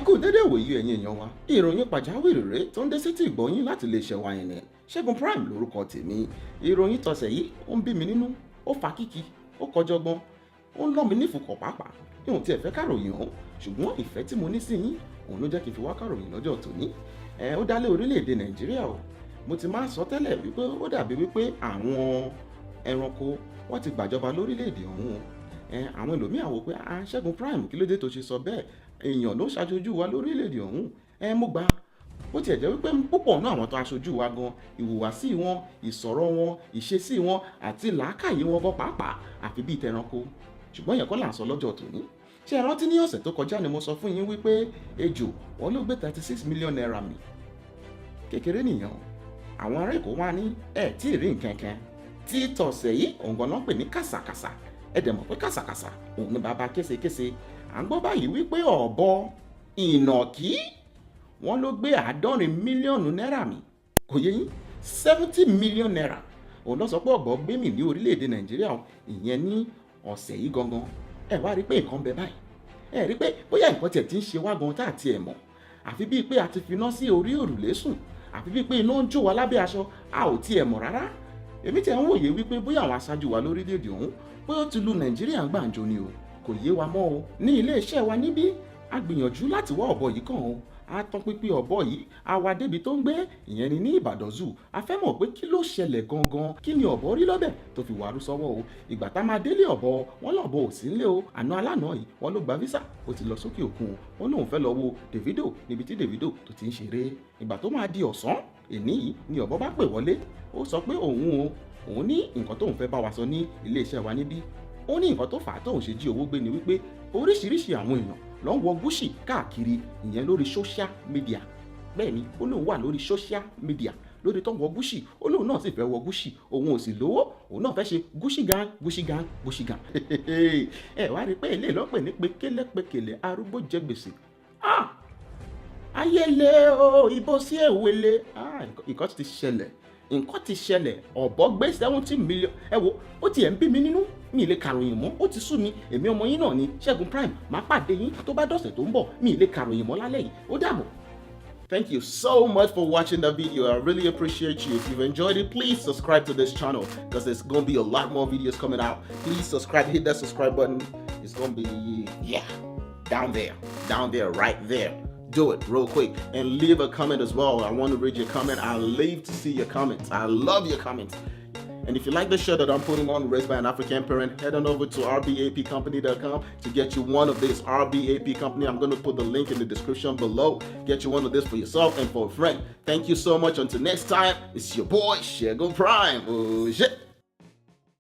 kú dédé ìwòyí ẹ̀yin èèyàn wa, ìròyìn pàjáwìrì rèé tó ń dé sétí ìgbọ́yín láti iléeṣẹ́ wa yẹn ni Ṣẹ́gun Prime lórúkọ tèmi. Ìròyìn tọ̀sẹ̀ yìí ó ń bí mi nínú, ó fa kíkì, ó kọjọgbọ́n, ó ń lọ́ mi nífùkọ̀ pàápàá. Ìhùn tí ẹ fẹ́ káròyìn ọ̀hún, ṣùgbọ́n ìfẹ́ tí mo ní sí yín òun ló jẹ́ kí n fi wá káròyìn lọ́jọ́ tòní. Ó dálé orílẹ̀-èdè Nàìjíríà o. Mo ti máa sọ tẹ́lẹ̀ wípé ó dàbí wípé àwọn ẹranko wọ́n ti gbàjọba lórílẹ̀-èdè ọ̀hún. Àwọn ẹlòmíà wò pé Ṣẹ́gun Prime kí ló dé tó ṣe sọ bẹ́ẹ̀, èèyàn ló ṣàṣojú wa lórílẹ̀-èdè ọ̀hún. Mo gbà bó tiẹ̀ jẹ́ wípé púpọ̀ náà àwọn tó aṣojú wa gan, ìhùwàsí wọn, ìsọ̀rọ̀ wọn, ìṣesí wọn àti làákàyè wọn gan pàápàá àfi bíi tẹranko. Ṣùgbọ́n yẹn kọ́ là ń sọ lọ́jọ́ tòní. Ṣé ẹ rántí ní ọ̀sẹ̀ tó kọjá ni mo sọ fún yín wípé ejò wọn ló gbé 36 million naira mi. Kékeré nìyẹn o. Àwọn ará Èkó wá ní tí ì rí nǹkan kan. Tí tọ̀sẹ̀ yìí òǹgàn náà pè ní kàsàkàsà. Ẹ dẹ̀ mọ̀ pé kàsàkàsà òun ni bàbá késekése. À ń gbọ́ báyìí wípé ọ̀bọ ìnàkí wọ́n ló gbé 70 mílíọ̀nù náírà mi. Kò yé yín 70 million naira òun ló sọ pé ọ̀bọ gbé mi ní orílẹ̀-èdè Nàìjíríà ìyẹn ní ọ̀sẹ̀ yìí gangan. Ẹ wá rí pé nǹkan bẹ báyìí. Ẹ rí pé bóyá nǹkan tiẹ̀ ti ń ṣe wá gan tá àti ẹ̀ mọ̀. Àfi bíi pé a ti finá sí orí òrùlé sùn. Àfi bíi pé iná ń jó wa lábẹ́ aṣọ a ò tiẹ̀ mọ̀ rárá. Èmi tiẹ̀ ń wòye wípé bóyá àwọn aṣáájú wa lórílẹ̀-èdè ọ̀hún bóyá ó ti lu Nàìjíríà ń gbàǹjo ni o. Kò yé wa mọ́ o. Ní ilé iṣẹ́ wa níbí a gbìyànjú láti wá ọ̀bọ yìí kàn o. A tán pínpín ọ̀bọ yìí a wá débi tó ń gbé ìyẹn ni ní Ìbàdàn Zoo. A fẹ́ mọ̀ pé kí ló ṣẹlẹ̀ gangan, kí ni ọ̀bọ rí lọ́bẹ̀ tó fi wàrú sọ́wọ́ o. Ìgbà tá máa délé ọ̀bọ wọn lọ́bọ ò sí nílé o. Àná alánà yìí wọn ló gba visa ó ti lọ sókè òkun o. Wọn lóun fẹ́ lọ wo Davido níbi tí Davido tó ti ń ṣeré. Ìgbà tó máa di ọ̀sán èní yìí ni ọ̀bọ bá pè wọlé. Ó sọ pé òun ní nǹkan tóun fẹ́ bá wa sọ ní ilé iṣẹ́ wa níbí. Ó ní nǹkan tó fà á tóun ṣe jí owó gbé ni wípé oríṣiríṣi àwọn èèyàn ló ń wọ gúúsì káàkiri ìyẹn lórí social media. Bẹ́ẹ̀ ni ó lóun wà lórí social media lórí tó ń wọ gúúsì, ó lóun náà sì fẹ́ wọ gúúsì, òun ò sì lówó, òun náà fẹ́ ṣe gúúsì gang gúúsì gang gúúsì gang. Ẹ wá rí pé ilé ìlọ́pẹ̀ ní pékélépékélé arúgbó jẹ gbèsè. Ayẹlẹ o ìbò sí èwele. Nǹkan ti ṣẹlẹ̀ ọ̀bọ gbé 70 million. Ẹ wo ó tiẹ̀ ń bí mi nínú mi lè kàròyìn mọ́, ó ti sú mi. Èmi ọmọ yín náà ni Ṣẹ́gun Prime, máa pàdé yín tó bá dọ̀sẹ̀ tó ń bọ̀. Mi lè kàròyìn mọ́ lálẹ́ yìí. Ó dàbọ̀. Thank you so much for watching the video. I really appreciate you. If you've enjoyed it, please subscribe to this channel because there's going to be a lot more videos coming out. Please subscribe, hit that subscribe button. It's going to be, down there, right there. Do it real quick and leave a comment as well. I want to read your comment. I love to see your comments. I love your comments. And if you like the shirt that I'm putting on, Raised by an African Parent, head on over to rbapcompany.com to get you one of this RBAP Company. I'm going to put the link in the description below. Get you one of this for yourself and for a friend. Thank you so much. Until next time, it's your boy, Ṣẹ́gun Prime. Oh, shit.